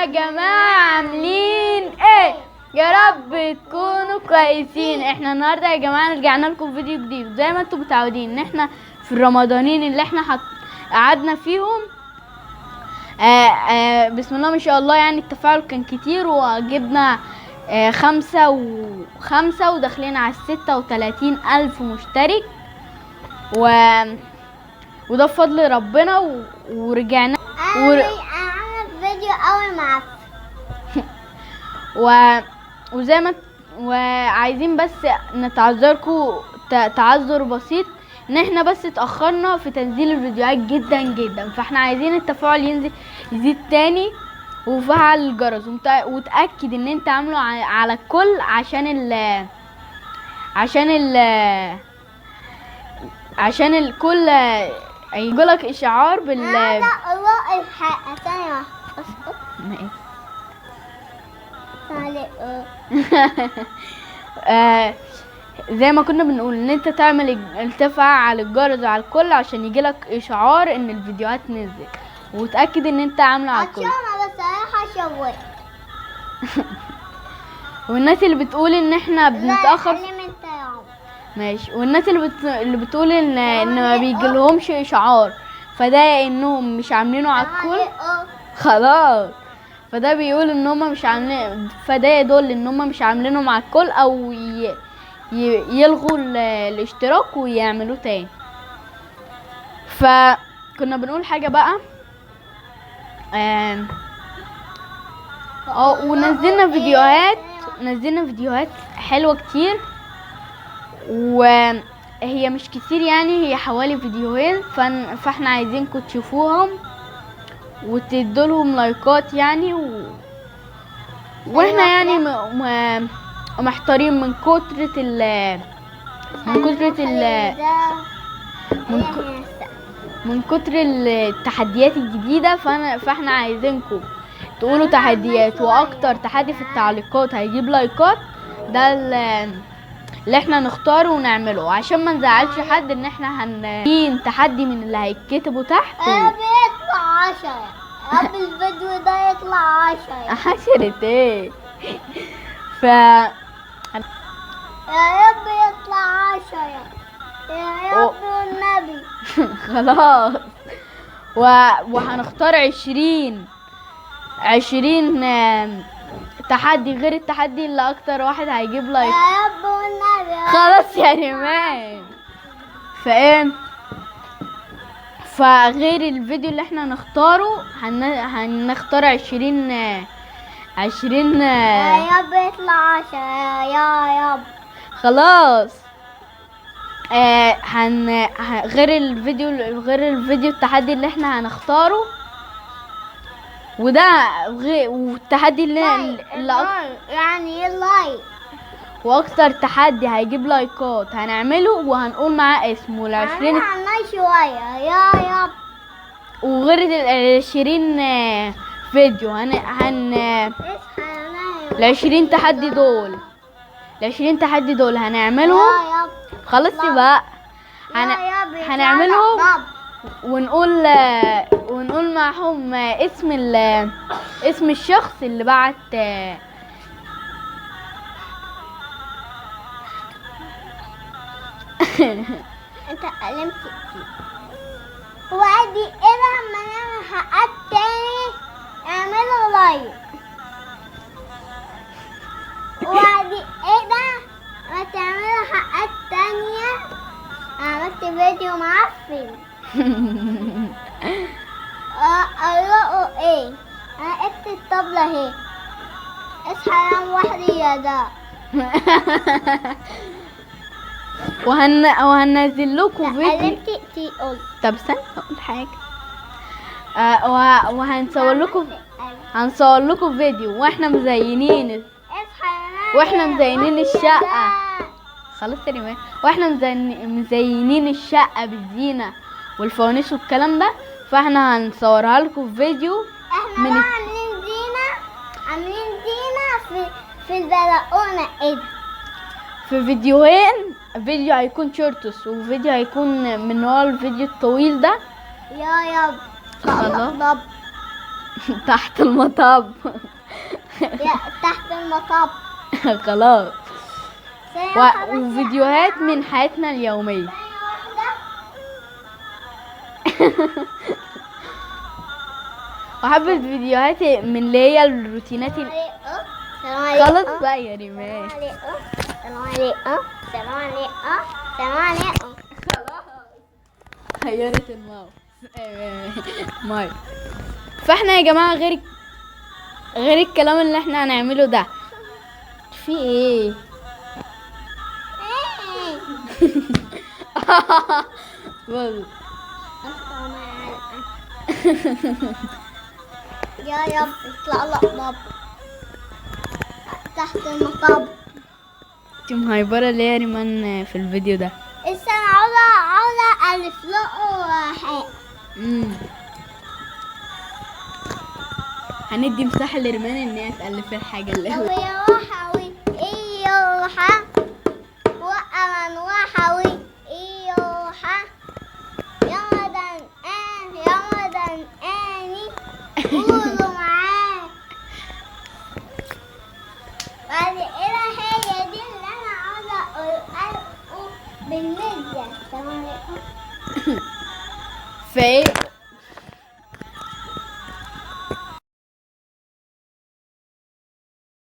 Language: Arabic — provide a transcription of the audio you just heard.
يا جماعة عاملين ايه؟ يا رب تكونوا كويسين. احنا النهارده يا جماعة رجعنا لكم فيديو جديد زي ما انتم متعودين ان احنا في الرمضانين اللي احنا قعدنا فيهم. بسم الله ما شاء الله، يعني التفاعل كان كتير وجبنا 5 وداخلين على 36,000 مشترك وده بفضل ربنا ورجعنا انا فيديو اول ما وزي ما وعايزين بس نتعذركم تعذر بسيط ان احنا بس اتاخرنا في تنزيل الفيديوهات جدا جدا، فاحنا عايزين التفاعل يزيد تاني وفعل الجرس وتاكد ان انت عامله على الكل عشان الكل يجيلك اشعار الله الحق ثانيه زي ما كنا بنقول ان انت تعمل تفعل الجرس على الكل عشان يجيلك اشعار ان الفيديوهات نزلت، وتاكد ان انت عامله على الكل. بس هشوت والناس اللي بتقول ان احنا بنتاخر ماشي، والناس اللي بتقول ان ما بيجيلهمش اشعار فده انهم مش عاملينه على الكل خلاص، فده بيقول ان هم مش عاملين، فده يدل ان هم مش عاملينهم على الكل او يلغوا الاشتراك ويعملوه تاني. فكنا بنقول حاجه بقى ونزلنا فيديوهات حلوه كتير، وهي مش كتير يعني، هي حوالي فيديوهين، فاحنا عايزينكم تشوفوهم وتدولهم لايكات يعني واحنا يعني محتارين من كتر التحديات الجديدة، فاحنا عايزينكم تقولوا تحديات، واكتر تحدي في التعليقات هيجيب لايكات، ده اللي احنا نختاره ونعمله عشان ما نزعلش حد، ان احنا تحدي من اللي هيتكتبوا تحت بيطلع 10 قبل الفيديو ده يطلع 10 ايه يا رب يطلع 10 يا رب والنبي خلاص وهنختار 20 تحدي غير التحدي اللي اكتر واحد هيجيب لايك. يا رب والنبي خلاص يا ريمان. فغير الفيديو اللي احنا نختاره هنختار 20 يا رب يطلع 10 يا رب. خلاص غير الفيديو التحدي اللي احنا هنختاره، وده والتحدي اللي يعني لايك، واكتر تحدي هيجيب لايكات هنعمله وهنقول معاه اسمه ال20 شويه يا رب. وغير ال20 فيديو ال20 تحدي دول هنعملهم. خلاص بقى هنعملهم ونقول معهم اسم الشخص اللي بعت انت قلمت كتير. وادي ايه لما نعمل حلقات تاني اعملوا لايك. وادي ايه ده ما تعملوا حلقات تانية عملت فيديو معفن. قرأوا ايه؟ انا قلت الطبلة اهي. اصحى يوم وحدي يا ده. وهننزل لكم فيديو. طب استنى اقول حاجه. هنصور لكم فيديو واحنا مزينين الشقه. خلاص يا ريمان. واحنا مزينين الشقه بالزينه والفوانيس والكلام ده، فاحنا هنصورها لكم في فيديو. احنا عاملين زينه في البلكونه. ايه ده؟ في فيديوهين، فيديو هيكون شورتس وفيديو هيكون من ورا الفيديو الطويل ده. يا خلاص تحت المطب. يا تحت المطب. خلاص. ثانية واحدة بس. وفيديوهات من حياتنا اليومية. ثانية واحدة. وحبة فيديوهات من اللي هي الروتينات السلام عليكم. خلاص بقى يا ريمان. السلام عليكم. السلام عليكم. السلام عليكم. غيرت الماوس. ماي. فاحنا يا جماعة غير الكلام اللي احنا هنعمله ده، في ايه؟ بص. يا رب اطلع لقمة تحت المطب. انت مهيبرة ليه يا ريمان في الفيديو ده؟ استنى عاوزة ألف له حاجة. هندي مساحة لريمان ان هي تألف الحاجة اللي هو ويروحوي إيوحة وأمن وحوي إيوحة يمدن آني قولوا معاه. بعد كده هي دي اللي أنا عاوزة أقول بالميديا. السلام عليكم. فايه